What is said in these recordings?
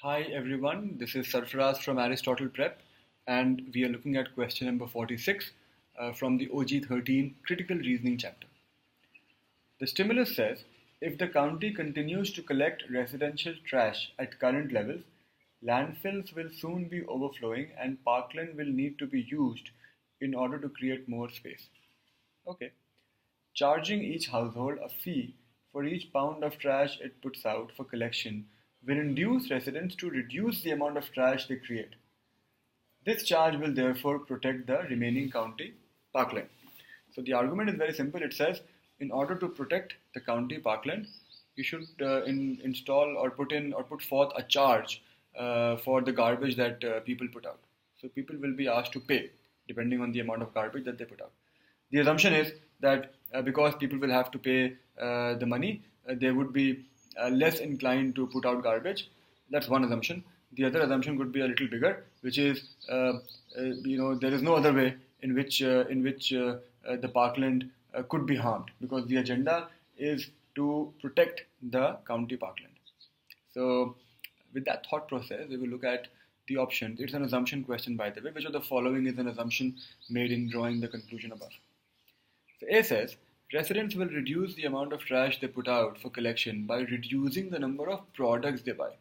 Hi everyone, this is Sarfraz from Aristotle Prep, and we are looking at question number 46 from the OG 13 Critical Reasoning chapter. The stimulus says, if the county continues to collect residential trash at current levels, landfills will soon be overflowing and parkland will need to be used in order to create more space. Okay. Charging each household a fee for each pound of trash it puts out for collection will induce residents to reduce the amount of trash they create. This charge will therefore protect the remaining county parkland. So the argument is very simple. It says, in order to protect the county parkland, you should install or put forth a charge for the garbage that people put out. So people will be asked to pay depending on the amount of garbage that they put out. The assumption is that because people will have to pay the money, they would be less inclined to put out garbage. That's one assumption. The other assumption could be a little bigger, which is there is no other way in which the parkland could be harmed, because the agenda is to protect the county parkland. So with that thought process, we will look at the options. It's an assumption question, by the way. Which of the following is an assumption made in drawing the conclusion above? So A says, residents will reduce the amount of trash they put out for collection by reducing the number of products they buy.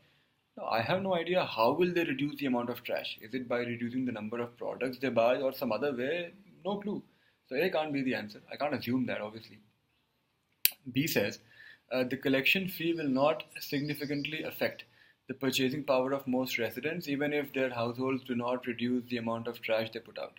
Now, I have no idea how will they reduce the amount of trash. Is it by reducing the number of products they buy or some other way? No clue. So A can't be the answer. I can't assume that, obviously. B says, the collection fee will not significantly affect the purchasing power of most residents, even if their households do not reduce the amount of trash they put out.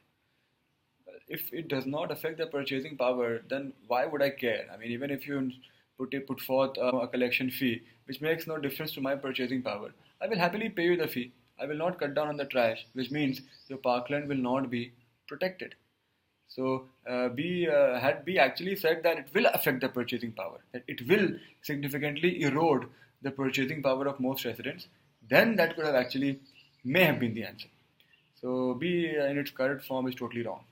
If it does not affect the purchasing power, then why would I care? I mean, even if you put forth a collection fee, which makes no difference to my purchasing power, I will happily pay you the fee. I will not cut down on the trash, which means your parkland will not be protected. So had B actually said that it will affect the purchasing power, that it will significantly erode the purchasing power of most residents, then that could have may have been the answer. So B in its current form is totally wrong.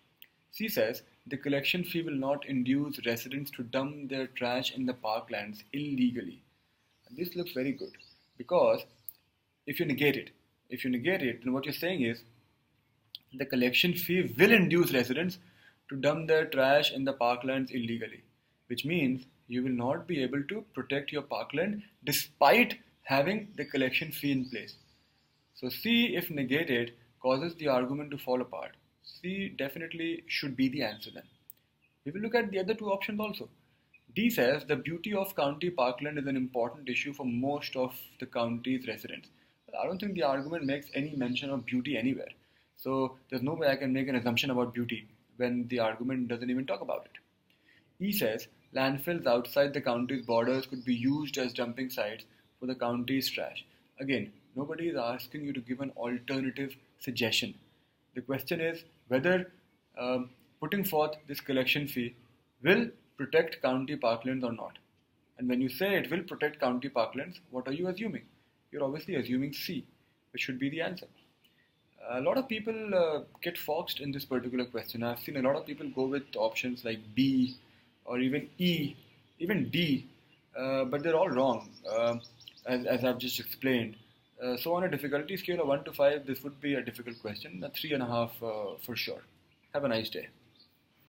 C says, the collection fee will not induce residents to dump their trash in the parklands illegally. And this looks very good, because if you negate it, then what you're saying is the collection fee will induce residents to dump their trash in the parklands illegally, which means you will not be able to protect your parkland despite having the collection fee in place. So C, if negated, causes the argument to fall apart. C definitely should be the answer then. We will look at the other two options also. D says the beauty of county parkland is an important issue for most of the county's residents. But I don't think the argument makes any mention of beauty anywhere. So there's no way I can make an assumption about beauty when the argument doesn't even talk about it. E says landfills outside the county's borders could be used as dumping sites for the county's trash. Again, nobody is asking you to give an alternative suggestion. The question is whether putting forth this collection fee will protect county parklands or not. And when you say it will protect county parklands, what are you assuming? You're obviously assuming C, which should be the answer. A lot of people get foxed in this particular question. I've seen a lot of people go with options like B or even E, even D, but they're all wrong, as I've just explained. So on a difficulty scale of 1 to 5, this would be a difficult question, a 3.5 for sure. Have a nice day.